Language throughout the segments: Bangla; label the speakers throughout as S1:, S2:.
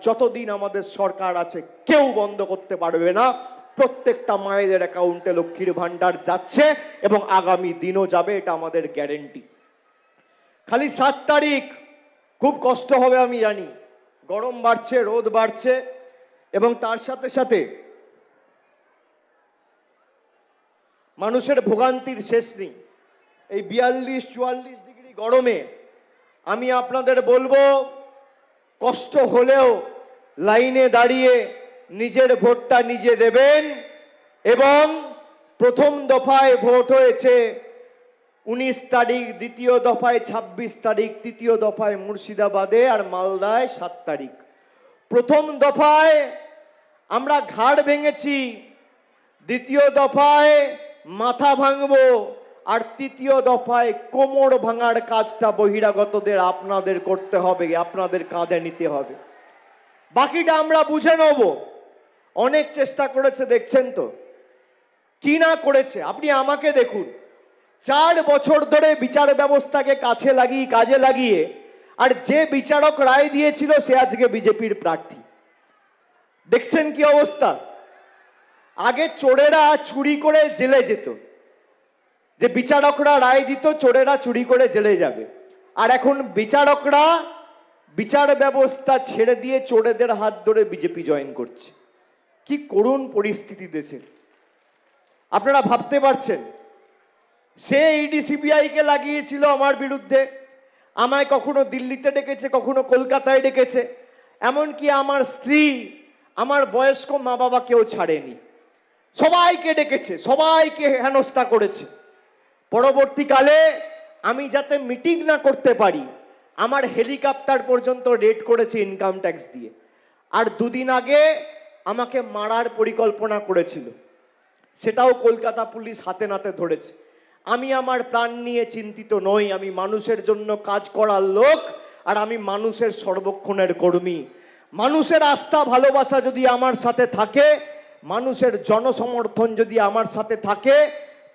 S1: যতদিন আমাদের সরকার আছে কেউ বন্ধ করতে পারবে না। প্রত্যেকটা মায়েদের অ্যাকাউন্টে লক্ষ্মীর ভান্ডার যাচ্ছে এবং আগামী দিনও যাবে, এটা আমাদের গ্যারেন্টি। খালি 7 তারিখ খুব কষ্ট হবে আমি জানি, গরম বাড়ছে, রোদ বাড়ছে এবং তার সাথে সাথে মানুষের ভোগান্তির শেষ নেই। এই 42-44 ডিগ্রি গরমে আমি আপনাদের বলবো, কষ্ট হলেও লাইনে দাঁড়িয়ে নিজের ভোটটা নিজে দেবেন। এবং প্রথম দফায় ভোট হয়েছে 19 তারিখ, দ্বিতীয় দফায় 26 তারিখ, তৃতীয় দফায় মুর্শিদাবাদে আর মালদায় 7 তারিখ। প্রথম দফায় আমরা ঘাড় ভেঙেছি, দ্বিতীয় দফায় মাথা ভাঙবো, আর তৃতীয় দফায় কোমর ভাঙার কাজটা বহিরাগতদের আপনাদের করতে হবে, আপনাদের কাঁধে নিতে হবে। বাকিটা আমরা বুঝে নেব। অনেক চেষ্টা করেছে, দেখছেন তো কি না করেছে। আপনি আমাকে দেখুন, 4 বছর ধরে বিচার ব্যবস্থাকে কাজে লাগিয়ে আর যে বিচারক রায় দিয়েছিল সে আজকে বিজেপির প্রার্থী। দেখছেন কি অবস্থা। আগে চোরেরা চুরি করে জেলে যেত, যে বিচারকরা রায় দিত চোরেরা চুরি করে জেলে যাবে, আর এখন বিচারকরা বিচার ব্যবস্থা ছেড়ে দিয়ে চোরেদের হাত ধরে বিজেপি জয়েন করছে। কি করুণ পরিস্থিতি দেশের, আপনারা ভাবতে পারছেন। সে ইডি সিবিআই কে লাগিয়েছিল আমার বিরুদ্ধে, আমায় কখনো দিল্লিতে ডেকেছে, কখনো কলকাতায় ডেকেছে, এমনকি আমার স্ত্রী, আমার বয়স্ক মা বাবাকেও ছাড়েনি, সবাইকে ডেকেছে, সবাইকে হেনস্থা করেছে। পরবর্তীকালে আমি যাতে মিটিং না করতে পারি, আমার হেলিকপ্টার পর্যন্ত রেড করেছে ইনকাম ট্যাক্স দিয়ে। আর 2 দিন আগে আমাকে মারার পরিকল্পনা করেছিল, সেটাও কলকাতা পুলিশ হাতে নাতে ধরেছে। আমি আমার প্রাণ নিয়ে চিন্তিত নই, আমি মানুষের জন্য কাজ করার লোক, আর আমি মানুষের সর্বক্ষণের কর্মী। মানুষের আস্থা ভালোবাসা যদি আমার সাথে থাকে, মানুষের জনসমর্থন যদি আমার সাথে থাকে,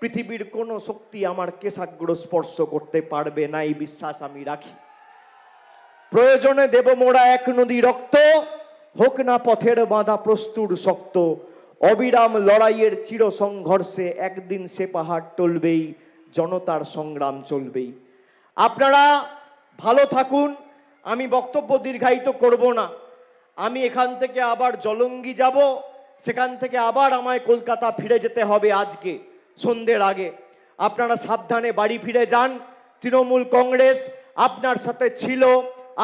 S1: পৃথিবীর কোনো শক্তি আমার কেশাগ্র স্পর্শ করতে পারবে না, এই বিশ্বাস আমি রাখি। প্রয়োজনে দেব মোরা 1 নদী রক্ত, হোক না পথের বাঁধা প্রস্তুর শক্ত। অবিরাম লড়াইয়ের চির সংঘর্ষে একদিন সে পাহাড় টলবেই, জনতার সংগ্রাম চলবেই। আপনারা ভালো থাকুন, আমি বক্তব্য দীর্ঘায়িত করব না। আমি এখান থেকে আবার জলঙ্গি যাব, সেখান থেকে আবার আমায় কলকাতা ফিরে যেতে হবে আজকে সন্ধ্যের আগে। আপনারা সাবধানে বাড়ি ফিরে যান। তৃণমূল কংগ্রেস আপনার সাথে ছিল,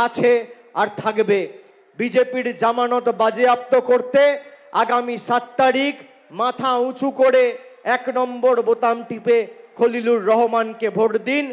S1: আছে আর থাকবে। বিজেপির জামানত বাজেয়াপ্ত করতে আগামী 7 তারিখ মাথা উঁচু করে 1 নম্বর বোতাম টিপে খলিলুর রহমানকে ভোট দিন।